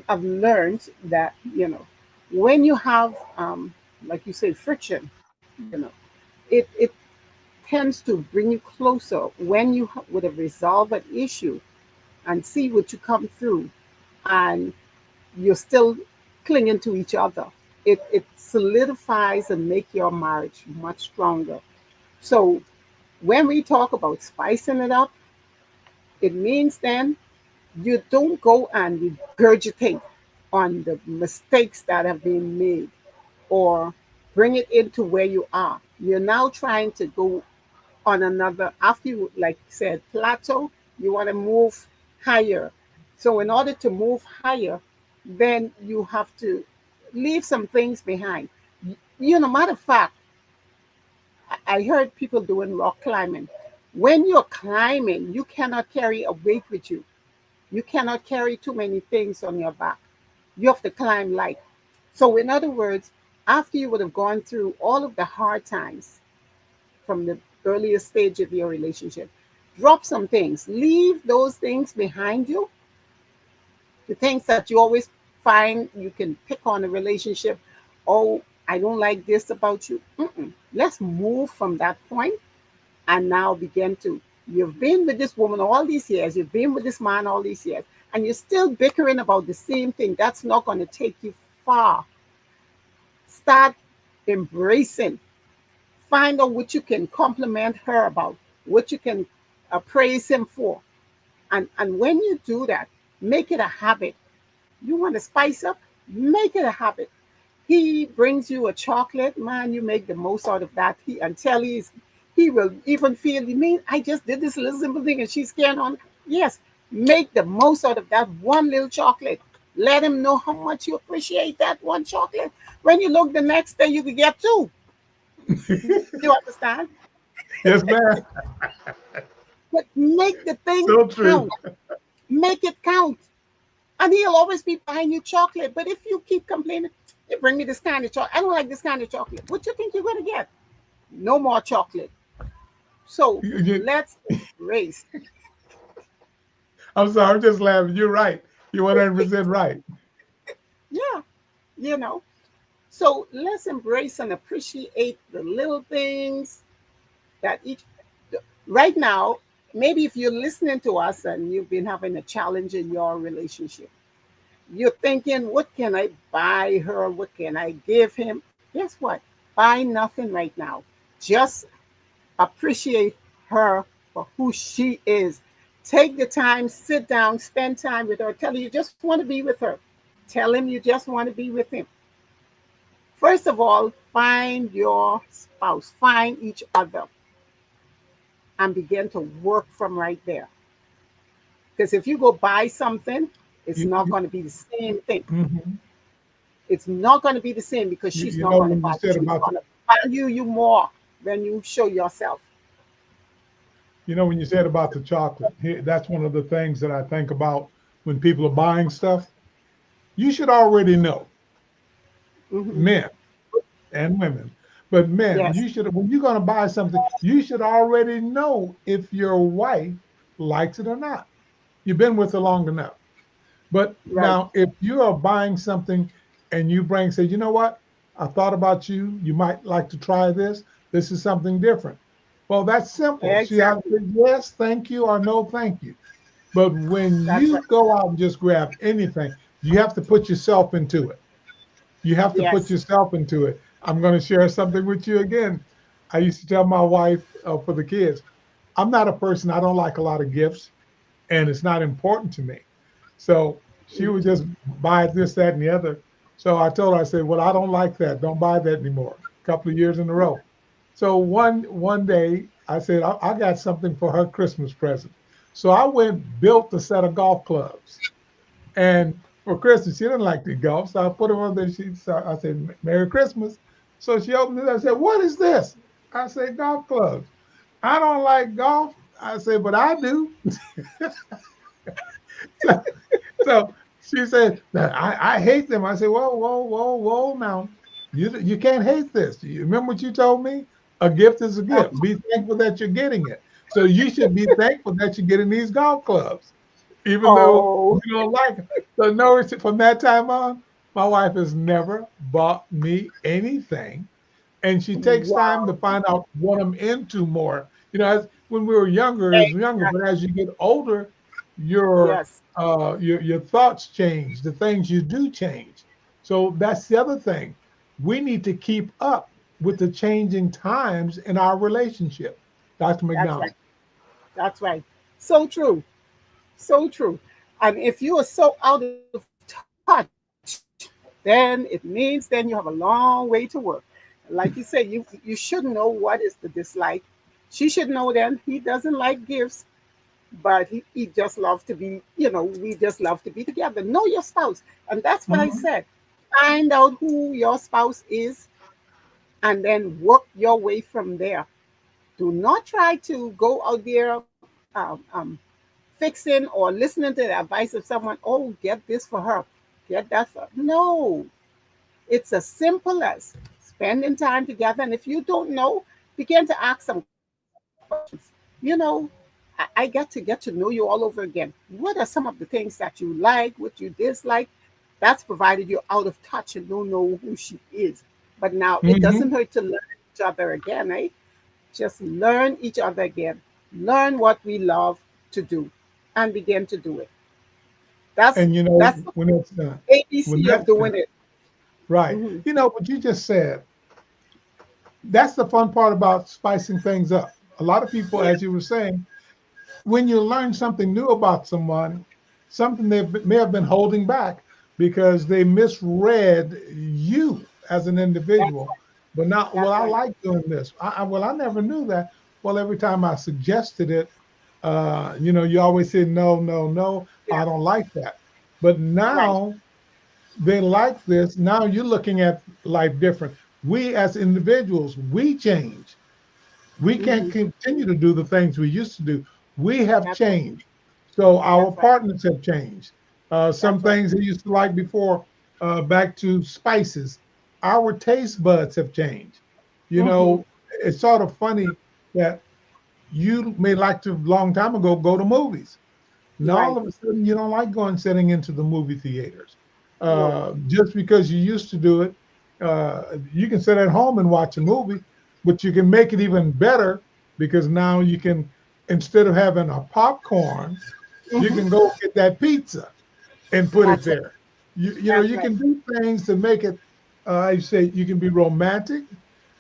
I've learned that, when you have, like you say, friction, it tends to bring you closer when you would have resolved an issue and see what you come through, and you're still clinging to each other. It solidifies and make your marriage much stronger. So when we talk about spicing it up, it means then you don't go and regurgitate on the mistakes that have been made or bring it into where you are. You're now trying to go on another, after you, like you said, plateau, you want to move higher. So, in order to move higher, then you have to leave some things behind. Matter of fact, I heard people doing rock climbing. When you're climbing, you cannot carry a weight with you. You cannot carry too many things on your back. You have to climb light. So, in other words, after you would have gone through all of the hard times from the earliest stage of your relationship, drop some things. Leave those things behind you. The things that you always find you can pick on a relationship. Oh, I don't like this about you. Mm-mm. Let's move from that point and now begin to. You've been with this woman all these years, you've been with this man all these years, and you're still bickering about the same thing. That's not going to take you far. Start embracing. Find out what you can compliment her about, what you can praise him for. And when you do that, make it a habit. You want to spice up? Make it a habit. He brings you a chocolate, man, you make the most out of that. He will even feel, you mean I just did this little simple thing and she's carrying on? Yes, make the most out of that one little chocolate. Let him know how much you appreciate that one chocolate. When you look the next day, you could get two. You understand? Yes, ma'am. But make the thing So true. count. Make it count. And he'll always be buying you chocolate. But if you keep complaining, you bring me this kind of chocolate. I don't like this kind of chocolate. What you think you're going to get? No more chocolate. So let's embrace. I'm sorry, I'm just laughing. You're right. You're 100% right. Yeah, you know. So let's embrace and appreciate the little things that each right now. Maybe if you're listening to us and you've been having a challenge in your relationship, you're thinking, what can I buy her? What can I give him? Guess what? Buy nothing right now. Just appreciate her for who she is. Take the time, sit down, spend time with her. Tell her you just want to be with her. Tell him you just want to be with him. First of all, find your spouse, find each other, and begin to work from right there. Because if you go buy something, it's You, not you, going to be the same thing. mhm. It's not going to be the same because she's You not know going to when you value. said She's about going to value you more when you show yourself. when you said about the chocolate, that's one of the things that I think about when people are buying stuff. You should already know, Hmm. men and women, but men, Yes, you should when you're going to buy something, you should already know if your wife likes it or not. You've been with her long enough. But right. now, if you are buying something and you say, you know what, I thought about you. You might like to try this. This is something different. Well, that's simple. She either Exactly. says yes, thank you, or no, thank you. But when That's you right. go out and just grab anything, you have to put yourself into it. You have to put Yes. yourself into it. I'm going to share something with you again. I used to tell my wife for the kids, I'm not a person, I don't like a lot of gifts, and it's not important to me. So she would just buy this, that, and the other. So I told her, I said, well, I don't like that. Don't buy that anymore. A couple of years in a row. So one day I said, I got something for her Christmas present. So I went, built a set of golf clubs. And for Christmas, she didn't like the golf. So I put them on there. I said, Merry Christmas. So she opened it. I said, what is this? I said, golf clubs. I don't like golf. I said, but I do. So, so she said, I hate them. I said, whoa, whoa, whoa, whoa. Now, you can't hate this. You remember what you told me? A gift is a gift. Be thankful that you're getting it. So you should be thankful that you're getting these golf clubs, even though Oh, you don't like them. So no, from that time on, my wife has never bought me anything, and she takes time to wow. find out what I'm into more. When we were younger, is younger, but Exactly. as you get older, your Yes. your thoughts change, the things you do change. So that's the other thing. We need to keep up with the changing times in our relationship. Dr. That's right. McDonald. That's right. So true. So true. And if you are so out of touch, then it means then you have a long way to work. Like you said, you should know what is the dislike. She should know then he doesn't like gifts, but he just loves to be, we just love to be together. Know your spouse. And that's what I Mhm. said. Find out who your spouse is and then work your way from there. Do not try to go out there fixing or listening to the advice of someone. Oh, get this for her, get that for her. No, it's as simple as spending time together. And if you don't know, begin to ask some questions. I get to know you all over again. What are some of the things that you like, what you dislike? That's provided you're out of touch and don't know who she is. But now it Mhm. doesn't hurt to learn each other again, right? Just learn each other again. Learn what we love to do and begin to do it. That's And that's the when it's done, when ABC of that's doing done, it. right? Hmm. What you just said, that's the fun part about spicing things up. A lot of people, Yeah, as you were saying, when you learn something new about someone, something they may have been holding back because they misread you as an that's individual. right. But now, well, That's I right. like doing this. Well, I never knew that. Well, every time I suggested it, you always say no, no, no. Yeah, I don't like that. But right. now they like this. Now you're looking at life different. We as individuals, we change. We can't Hmm. continue to do the things we used to do. We have That's right. changed. So our That's right. partners have changed. Some That's right. things they used to like before, back to spices, our taste buds have changed. You Hmm. know, it's sort of funny that you may like to, long time ago, go to movies. Now all Right. of a sudden you don't like going sitting into the movie theaters. No. Just because you used to do it, you can sit at home and watch a movie, but you can make it even better because now you can, instead of having a popcorn, you Hmm. can go get that pizza and put it That's right. there. You know, That's you right. can do things to make it. I say you can be romantic,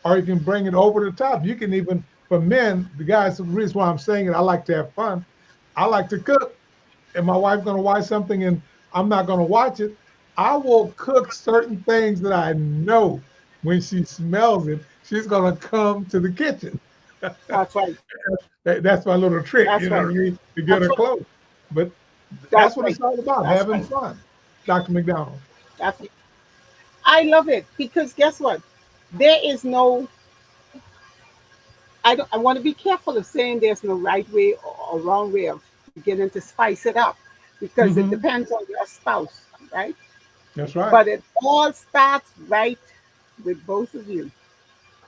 or you can bring it over the top. You can even, for men, the guys. The reason why I'm saying it, I like to have fun. I like to cook, and my wife's going to watch something, and I'm not going to watch it. I will cook certain things that I know when she smells it, she's going to come to the kitchen. That's right. That's my little trick, you That's know right. what I mean, to get That's her right. close. But that's That's what right. it's all about, That's having right. fun, Dr. McDonald. That's right. I love it because guess what? There is no. I don't. I want to be careful of saying there's no right way or wrong way of beginning to spice it up, because it Hmm. depends on your spouse, right? That's right. But it all starts right with both of you,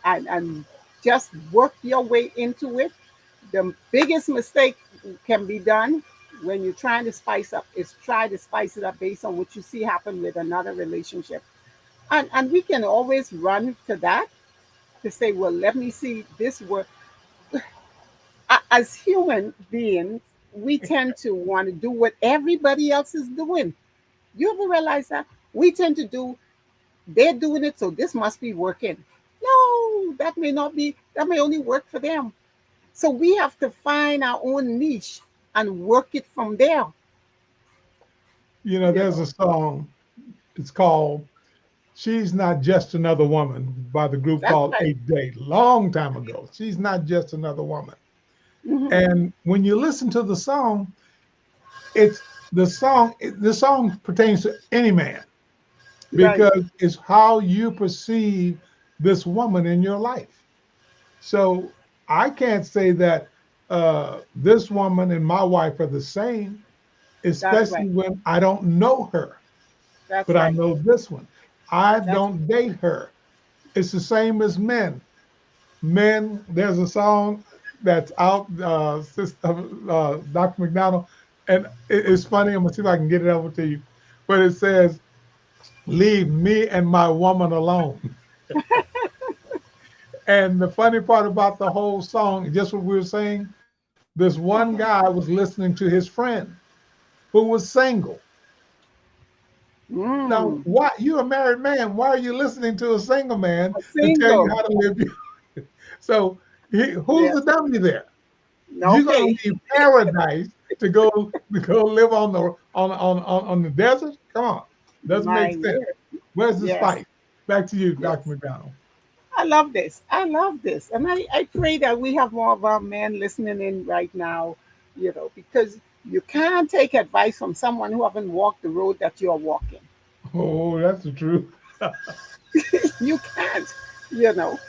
and just work your way into it. The biggest mistake can be done when you're trying to spice up is try to spice it up based on what you see happen with another relationship. And we can always run to that to say, well, let me see this work. As human beings, we tend to want to do what everybody else is doing. You ever realize that? We tend to do, they're doing it, so this must be working. No, that may not be, that may only work for them. So we have to find our own niche and work it from there, You know, you there's know. a song, it's called She's Not Just Another Woman by the group That's called right. 8 Day, long time ago. She's not just another woman. Hmm. And when you listen to it's the song pertains to any man Right. because it's how you perceive this woman in your life. So I can't say that this woman and my wife are the same, That's especially right. when I don't know her, That's but I right. know this one. I That's don't date her. It's the same as men. Men, there's a song that's out, Dr. McDonald, and it's funny. I'm gonna see if I can get it over to you, but it says, "Leave me and my woman alone." And the funny part about the whole song, just what we were saying, this one mhm. guy was listening to his friend who was single. Now, Mm. why you're a married man? Why are you listening to a single man A to tell you single. how to live? So, who's the Yes. dummy there? You're gonna Okay. leave paradise to go live on the desert? Come on, doesn't make My sense. word. Where's the Yes. spice? Back to you, Yes. Dr. McDonald. I love this. I love this. And I pray that we have more of our men listening in right now, because you can't take advice from someone who haven't walked the road that you're walking. Oh, that's the truth. You can't, you know.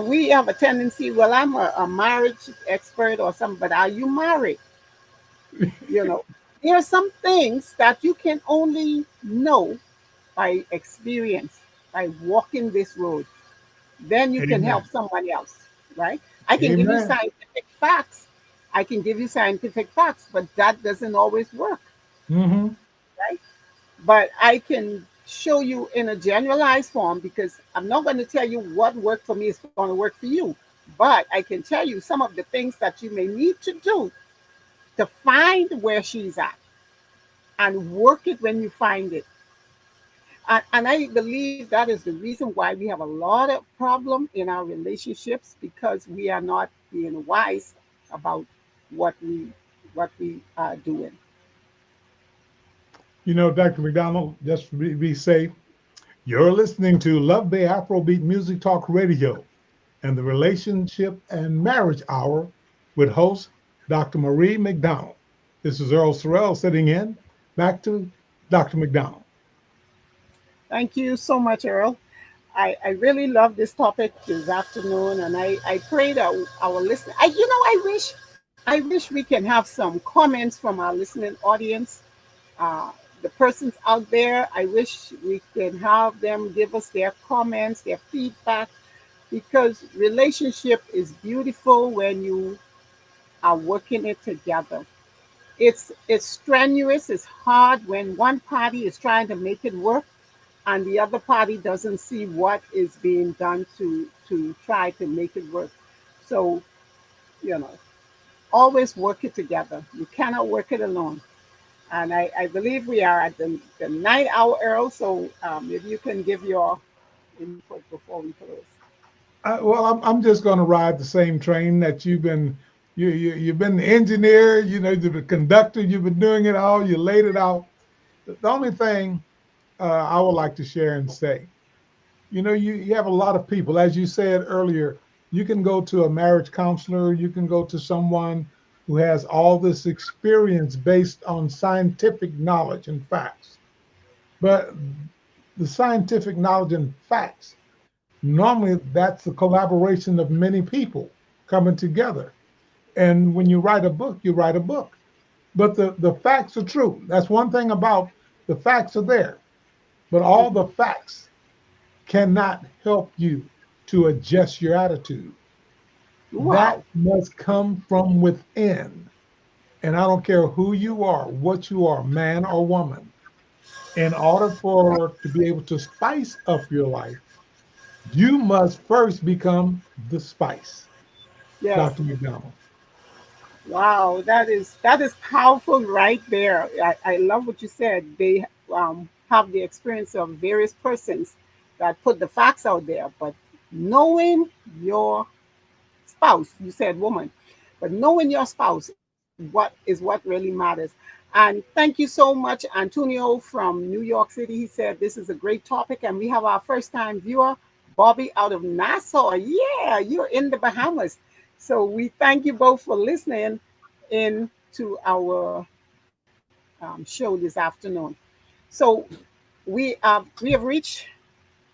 We have a tendency, well, I'm a marriage expert or something, but are you married? You know, there are some things that you can only know by experience, by walking this road. Then you can help Amen. somebody else, right? I can give you Amen. scientific facts. I can give you scientific facts, but that doesn't always work, Hmm. right? But I can show you in a generalized form because I'm not going to tell you what worked for me is going to work for you. But I can tell you some of the things that you may need to do to find where she's at and work it when you find it. And I believe that is the reason why we have a lot of problem in our relationships because we are not being wise about what we are doing. You know, Dr. McDonald, just be safe. You're listening to Love Bay Afrobeat Music Talk Radio and the Relationship and Marriage Hour with host Dr. Marie McDonald. This is Earl Sorrell sitting in. Back to Dr. McDonald. Thank you so much, Earl. I really love this topic this afternoon, and I pray that our listeners, I wish we can have some comments from our listening audience. Uh, the persons out there, I wish we can have them give us their comments, their feedback, because relationship is beautiful when you are working it together. It's strenuous, it's hard when one party is trying to make it work and the other party doesn't see what is being done to try to make it work. So, you know, always work it together. You cannot work it alone. And I believe we are at the night hour, Earl. So if you can give your input before we close. Well, I'm just going to ride the same train that you've been the engineer, you've been conductor, you've been doing it all, you laid it out. The only thing I would like to share and say, you have a lot of people, as you said earlier, you can go to a marriage counselor, you can go to someone who has all this experience based on scientific knowledge and facts. But the scientific knowledge and facts, normally that's the collaboration of many people coming together. And when you write a book, you write a book. But the facts are true. That's one thing about the facts are there. But all the facts cannot help you to adjust your attitude. That Wow. must come from within. And I don't care who you are, what you are, man or woman. In order for to be able to spice up your life, you must first become the spice, Yes. Dr. McDonald. Wow. That is powerful right there. I love what you said. They have the experience of various persons that put the facts out there, but knowing your spouse, you said woman, but knowing your spouse is what really matters. And thank you so much, Antonio from New York City. He said this is a great topic, and we have our first time viewer, Bobby out of Nassau. Yeah, you're in the Bahamas. So we thank you both for listening in to our show this afternoon. So we have reached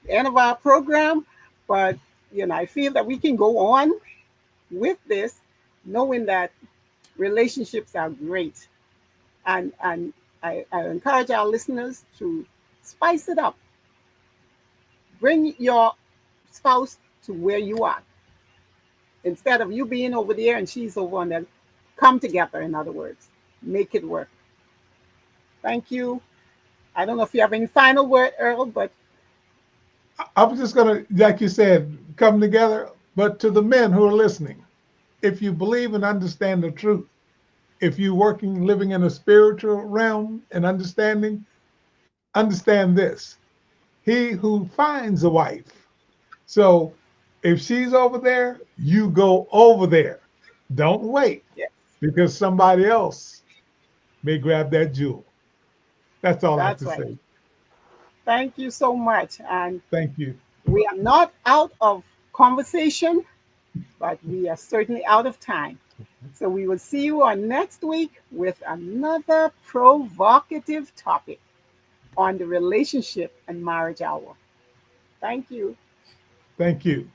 the end of our program, but I feel that we can go on with this, knowing that relationships are great. And I encourage our listeners to spice it up. Bring your spouse to where you are. Instead of you being over there and she's over on there, come together, in other words. Make it work. Thank you. I don't know if you have any final word, Earl, but I'm just going to, like you said, come together. But to the men who are listening, if you believe and understand the truth, if you're working, living in a spiritual realm and understanding, understand this. He who finds a wife. So if she's over there, you go over there. Don't wait yeah, because somebody else may grab that jewel. That's all I have that's to right. say. Thank you so much. And Thank you. we are not out of conversation, but we are certainly out of time. So we will see you on next week with another provocative topic on the relationship and marriage hour. Thank you. Thank you.